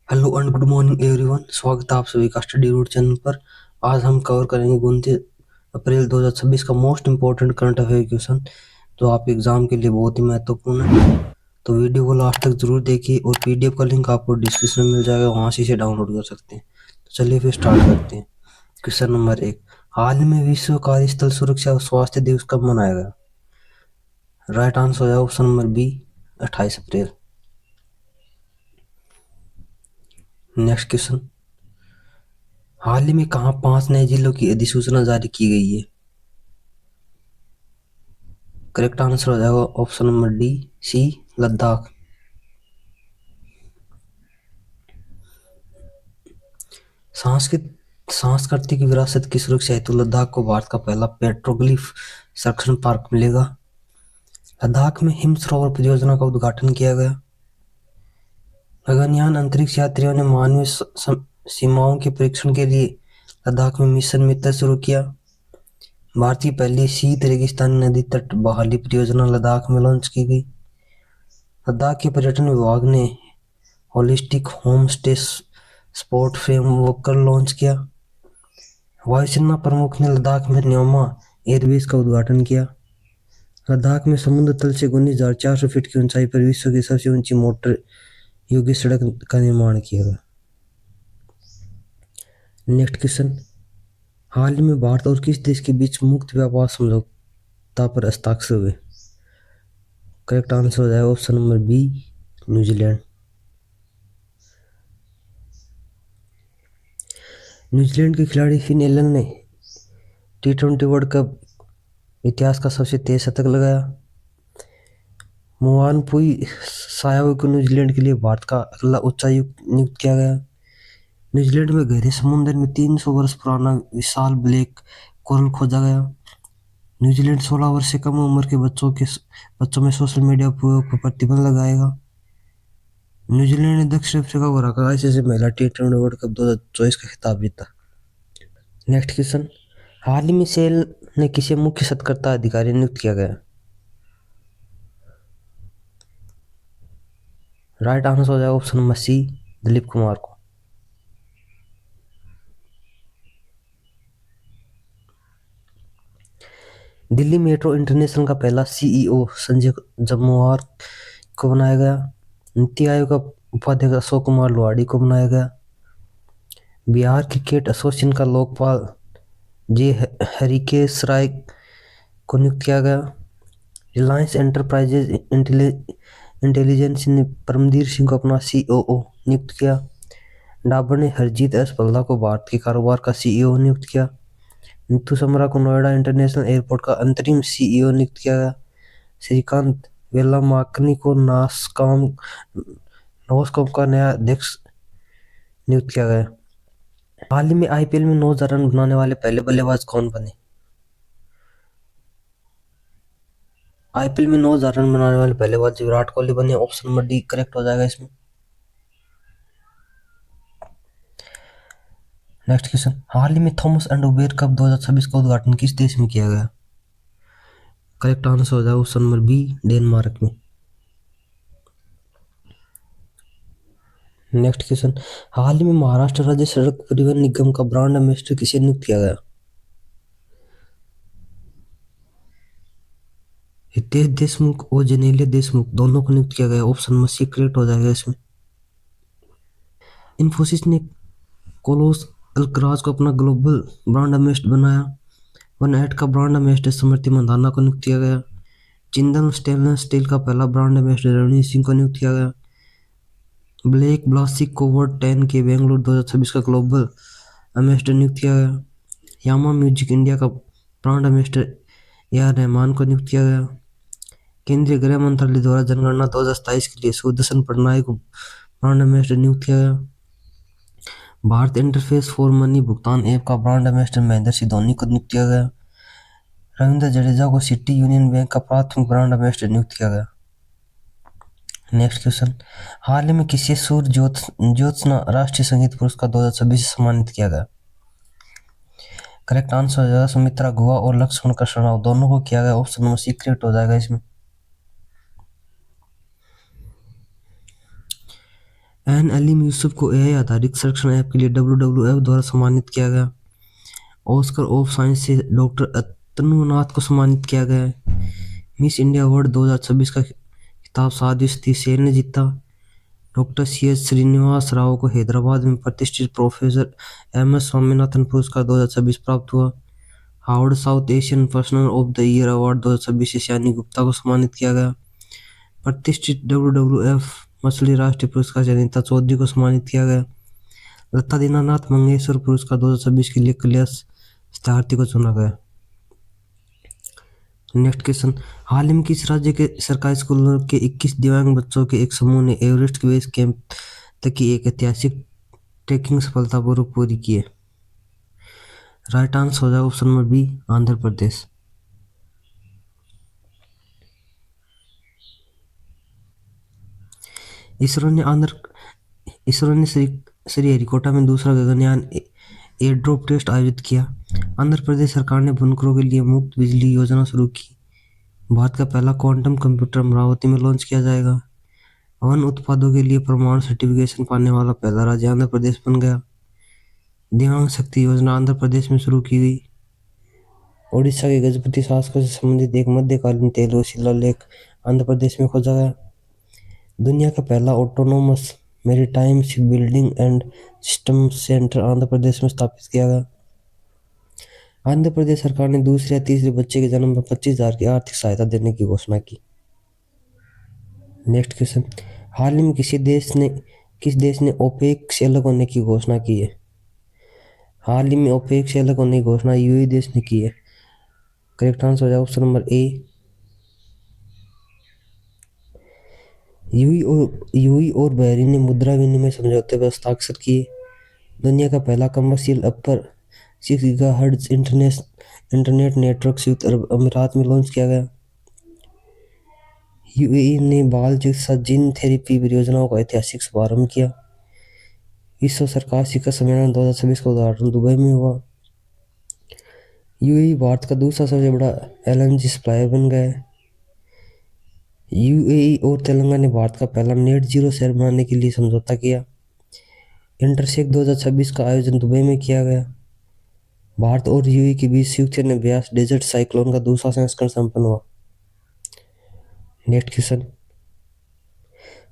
Hello and good morning everyone. स्वागत है आप सभी का स्टडी रूट चैनल पर। आज हम कवर करेंगे 29 अप्रैल 2026 का most important current affair question जो आपके एग्जाम के लिए बहुत ही महत्वपूर्ण है। तो वीडियो को लास्ट तक जरूर देखिए और पीडीएफ का लिंक आपको डिस्क्रिप्शन में मिल जाएगा, वहां से इसे डाउनलोड कर सकते हैं। तो चलिए फिर स्टार्ट करते हैं। क्वेश्चन नंबर 1, हाल ही में विश्व कार्यस्थल सुरक्षा और स्वास्थ्य दिवस कब मनाया गया? राइट आंसर हो जाएगा ऑप्शन नंबर बी, 28 अप्रैल। नेक्स्ट क्वेश्चन, हाल ही में कहाँ 5 नए जिलों की अधिसूचना जारी की गई है? करेक्ट आंसर हो जाएगा ऑप्शन नंबर डी, सी, लद्दाख। सांस्कृतिक विरासत की सुरक्षा हेतु लद्दाख को भारत का पहला पेट्रोग्लिफ संरक्षण पार्क मिलेगा। लद्दाख में हिम सरोवर परियोजना का उद्घाटन किया गया। गगनयान अंतरिक्ष यात्रियों ने मानवीय सीमाओं के परीक्षण के लिए लद्दाख में मिशन मित्र शुरू किया। भारत की पहली शीत रेगिस्तानी नदी तट बहाली परियोजना लद्दाख में लॉन्च की गई। लद्दाख के पर्यटन विभाग ने holistic home stay sport framework launch किया। वायुसेना प्रमुख ने लद्दाख में न्योमा एयरबेस का उद्घाटन किया। लद्दाख में समुद्र तल से 19,400 फीट की ऊंचाई पर विश्व की सबसे ऊंची मोटर योग्य सड़क का निर्माण किया गया। नेक्स्ट क्वेश्चन, हाल ही में भारत और किस देश के बीच मुक्त व्यापार समझौता पर हस्ताक्षर हुए? करेक्ट आंसर हो जाएगा option number B, New Zealand. New Zealand के खिलाड़ी फिन एलन ने T20 वर्ल्ड कप इतिहास का सबसे तेज शतक लगाया। मोवानपुई सायाओ को न्यूजीलैंड के लिए भारत का अगला उच्चायुक्त नियुक्त किया गया। न्यूजीलैंड में गहरे समुद्र में 300 वर्ष पुराना विशाल ब्लैक कोरल खोजा गया। न्यूजीलैंड 16 वर्ष से कम उम्र के बच्चों में सोशल मीडिया उपयोग पर प्रतिबंध लगाएगा। न्यूजीलैंड ने दक्षिण अफ्रीका को हराकर आईसीसी महिला T20 वर्ल्ड कप 2024 का खिताब जीता। नेक्स्ट क्वेश्चन, हाल ही में सेल ने किसे मुख्य सतर्कता अधिकारी नियुक्त किया गया? राइट आंसर हो जाएगा option number C, Dilip Kumar को। दिल्ली मेट्रो इंटरनेशनल का पहला सीईओ संजय जमवार को बनाया गया। नीति आयोग का उपाध्यक्ष अशोक कुमार लोहाड़ी को बनाया गया। बिहार क्रिकेट एसोसिएशन का लोकपाल जे हरिकेश राय को नियुक्त किया गया। रिलायंस एंटरप्राइजेज इंटेलिजेंस ने परमवीर सिंह को अपना सीओओ नियुक्त किया। डाबर ने हरजीत एस पल्ला को भारत के कारोबार का सीईओ नियुक्त किया। नीतू समरा को नोएडा इंटरनेशनल एयरपोर्ट का अंतरिम सीईओ नियुक्त किया गया। श्रीकांत वेलामाकनी को नॉस्कॉम का नया अध्यक्ष नियुक्त किया गया। हाल ही में आईपीएल में 9,000 रन बनाने वाले पहले बल्लेबाज कौन बने? आईपीएल में 9,000 रन बनाने वाले बल्लेबाज विराट कोहली बने। ऑप्शन नंबर डी करेक्ट हो जाएगा इसमें। नेक्स्ट क्वेश्चन, हाल ही में थॉमस एंड उबेर कप 2026 का उद्घाटन किस देश में किया गया? करेक्ट आंसर हो जाएगा ऑप्शन नंबर बी, डेनमार्क में। नेक्स्ट क्वेश्चन, हाल ही में महाराष्ट्र राज्य सड़क परिवहन निगम का ब्रांड एम्बेसडर किसे नियुक्त किया गया? हितेश देशमुख और जेनेलिया देशमुख दोनों को नियुक्त किया गया। ऑप्शन नंबर सी करेक्ट हो जाएगा इसमें। इन्फोसिस ने कोलोस अल्कराज को अपना ग्लोबल ब्रांड एम्बेसडर बनाया। वन एट का ब्रांड एम्बेसडर स्मृति मंदाना को नियुक्त किया गया। जिंदल स्टेनलेस स्टील का पहला ब्रांड एम्बेसडर रणवीर सिंह को नियुक्त किया गया। ब्लैक ब्लास्टिक कोवर्ट 10 के बेंगलुरु 2026 का ग्लोबल एम्बेसडर नियुक्त किया गया। यामा म्यूजिक इंडिया का ब्रांड एम्बेसडर ए.आर. रहमान को नियुक्त किया गया। केंद्रीय गृह मंत्रालय द्वारा जनगणना 2027 के लिए सुदर्शन पटनायक को ब्रांड एम्बेसडर नियुक्त किया गया। भारत इंटरफेस फॉर मनी भुगतान ऐप का ब्रांड एम्बेसडर महेंद्र सिंह धोनी को नियुक्त किया गया। रविंद्र जडेजा को सिटी यूनियन बैंक का प्राथमिक ब्रांड एम्बेसडर नियुक्त किया गया। नेक्स्ट क्वेश्चन, हाल ही में किसे सूर्य ज्योत्सना राष्ट्रीय संगीत पुरस्कार 2026 से सम्मानित किया गया? करेक्ट आंसर हो जाएगा सुमित्रा गुहा और लक्ष्मण कृष्ण राव दोनों को किया गया। ऑप्शन नंबर सी करेक्ट हो जाएगा इसमें। एन अलीम यूसुफ को एआई आधारित संरक्षण ऐप के लिए WWF द्वारा सम्मानित किया गया। ऑस्कर ऑफ साइंस से डॉक्टर अतनुनाथ को सम्मानित किया गया है। मिस इंडिया वर्ल्ड 2026 का खिताब साध्वी सतीश सेन ने जीता। डॉक्टर CS श्रीनिवास राव को हैदराबाद में प्रतिष्ठित प्रोफेसर MS स्वामीनाथन पुरस्कार 2026 प्राप्त हुआ। Harvard south Asian personal of the year award 2026 से सयानी गुप्ता को सम्मानित किया गया। प्रतिष्ठित WWF मछली राष्ट्रीय पुरस्कार से अनीता चौधरी को सम्मानित किया गया। लता दीनानाथ मंगेशकर पुरस्कार 2026 के लिए कल्याण सत्यार्थी को चुना गया। नेक्स्ट क्वेश्चन, हाल ही में किस राज्य के सरकारी स्कूलों के 21 दिव्यांग बच्चों के एक समूह ने एवरेस्ट के बेस कैंप तक की एक ऐतिहासिक ट्रैकिंग सफलतापूर्वक पूरी की है? राइट आंसर हो जाएगा option number B, Andhra Pradesh. ISRO ने श्रीहरिकोटा में दूसरा गगनयान एयरड्रॉप टेस्ट आयोजित किया। आंध्र प्रदेश सरकार ने बुनकरों के लिए मुफ्त बिजली योजना शुरू की। भारत का पहला क्वांटम कंप्यूटर अमरावती में लॉन्च किया जाएगा। वन उत्पादों के लिए प्रमाण सर्टिफिकेशन पाने वाला पहला राज्य आंध्र प्रदेश बन गया। दिव्यांग शक्ति योजना आंध्र प्रदेश में शुरू की गई। ओडिशा के गजपति शासकों से संबंधित एक मध्यकालीन तेल व शिलालेख आंध्र प्रदेश में खोजा गया। दुनिया का पहला autonomous maritime ship building and system centre Andhra Pradesh में स्थापित किया गया। आंध्र प्रदेश सरकार ने दूसरे या तीसरे बच्चे के जन्म पर 25,000 की आर्थिक सहायता देने की घोषणा की। नेक्स्ट क्वेश्चन, हाल ही में किस देश ने ओपेक से अलग होने की घोषणा की है? हाल ही में ओपेक से अलग होने की घोषणा यूएई देश ने की है। करेक्ट आंसर हो जाएगा ऑप्शन नंबर ए। यूएई और बहरीन ने मुद्रा विनिमय समझौते पर हस्ताक्षर किए। दुनिया का पहला कमर्शियल अपर 6 गीगाहर्ट्ज इंटरनेट नेटवर्क संयुक्त अरब अमीरात में लॉन्च किया गया। यूएई ने बाल चिकित्सा जीन थेरेपी परियोजनाओं का ऐतिहासिक शुभारंभ किया। विश्व सरकार शिखर सम्मेलन 2026 का उद्घाटन दुबई में हुआ। यूएई भारत का दूसरा सबसे बड़ा LNG सप्लायर बन गया है। यूएई और तेलंगाना ने भारत का पहला नेट जीरो शहर बनाने के लिए समझौता किया। इंटरसेक 2026 का आयोजन दुबई में किया गया। भारत और यूएई के बीच संयुक्त सैन्य अभ्यास डेजर्ट साइक्लोन का दूसरा संस्करण संपन्न हुआ। नेक्स्ट क्वेश्चन,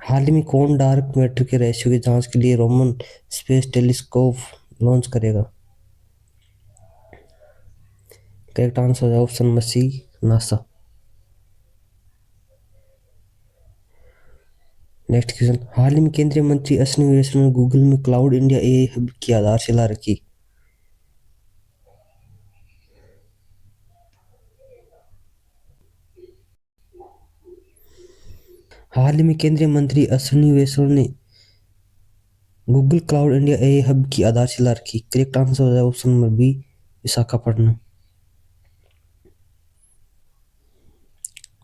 हाल ही में कौन डार्क मैटर के रहस्यों की जांच के लिए रोमन स्पेस टेलीस्कोप लॉन्च करेगा? करेक्ट आंसर है option number C, NASA. Next question, हाल ही में केंद्रीय मंत्री अश्विनी वैष्णव ने गूगल में क्लाउड इंडिया एआई हब की आधारशिला रखी। हाल ही में केंद्रीय मंत्री अश्विनी वैष्णव ने Google Cloud India AI hub की आधारशिला रखी। करेक्ट आंसर हो जाएगा option number B, Visakhapatnam.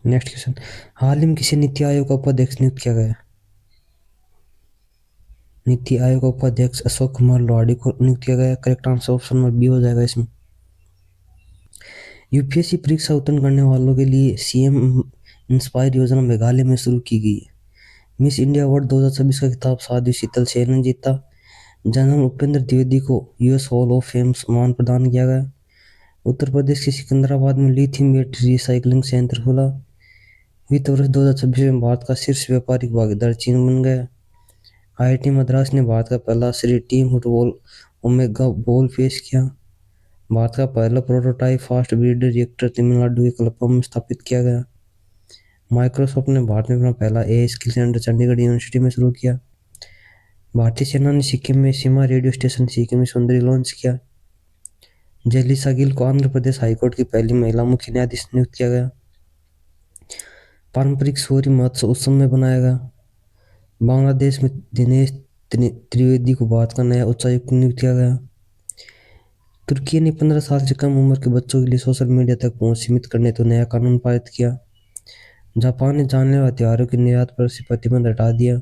Next question, हाल ही में किसी नीति आयोग का उपाध्यक्ष नियुक्त किया गया? नीति आयोग का उपाध्यक्ष अशोक कुमार लोहाड़ी को नियुक्त किया गया। Correct answer option number B हो जाएगा इसमें। यूपीएससी परीक्षा उत्तीर्ण करने वालों के लिए CM इंस्पायर योजना मेघालय में शुरू की गई है। मिस इंडिया अवार्ड 2026 का खिताब साध्वी शीतल सेन ने जीता। जनरल उपेंद्र द्विवेदी को US हॉल ऑफ फेम सम्मान प्रदान किया गया। उत्तर प्रदेश के सिकंदराबाद में लिथियम बैटरी रिसाइकलिंग संयंत्र खुला। वित्त वर्ष 2026 में भारत का शीर्ष व्यापारिक भागीदार चीन बन गया। IIT मद्रास ने भारत का पहला Shri team football omega ball पेश किया। भारत का पहला prototype fast breeder reactor Tamil Nadu के कलपम में स्थापित किया गया। माइक्रोसॉफ्ट ने भारत में अपना पहला AI skill centre Chandigarh university में शुरू किया। भारतीय सेना ने सिक्किम में सीमा रेडियो स्टेशन सिक्किम सुंदरी लॉन्च किया। जेलिसा गिल को आंध्र प्रदेश हाईकोर्ट की पहली महिला मुख्य न्यायाधीश नियुक्त किया गया। पारंपरिक सूर्य महोत्सव उत्सव में बनाया गया। बांग्लादेश में दिनेश त्रिवेदी को भारत का नया उच्चायुक्त नियुक्त किया गया। तुर्की ने 15 साल से कम उम्र के बच्चों के लिए सोशल मीडिया तक पहुंच सीमित करने हेतु नया कानून पारित किया। जापान ने जानलेवा हथियारों के निर्यात पर से प्रतिबंध हटा दिया।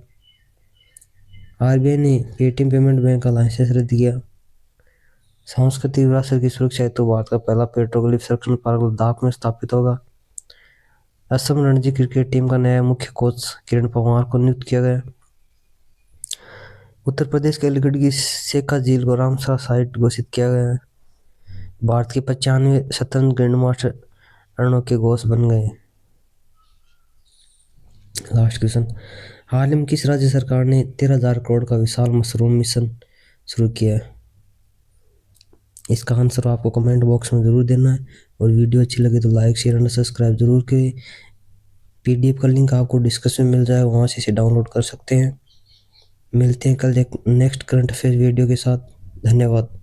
RBI ने पेटीएम पेमेंट बैंक का लाइसेंस रद्द किया। सांस्कृतिक विरासत की सुरक्षा हेतु भारत का पहला पेट्रोग्लिफ संरक्षण पार्क लद्दाख में स्थापित होगा। असम रणजी क्रिकेट टीम का नया मुख्य कोच किरण पवार को नियुक्त किया गया। उत्तर प्रदेश के अलीगढ़ की शेखा झील को रामसर साइट घोषित किया गया है। भारत के 95 स्वतंत्र ग्रैंड मास्टर रणों के घोष बन गए। लास्ट क्वेश्चन, हाल ही में किस राज्य सरकार ने 13,000 करोड़ का विशाल मशरूम मिशन शुरू किया है? इसका आंसर आपको कमेंट बॉक्स में जरूर देना है और वीडियो अच्छी लगे तो लाइक शेयर एंड सब्सक्राइब जरूर करें। पीडीएफ का लिंक आपको डिस्क्रिप्शन में मिल जाएगा, वहां से इसे डाउनलोड कर सकते हैं। मिलते हैं कल एक नेक्स्ट करंट अफेयर वीडियो के साथ। धन्यवाद।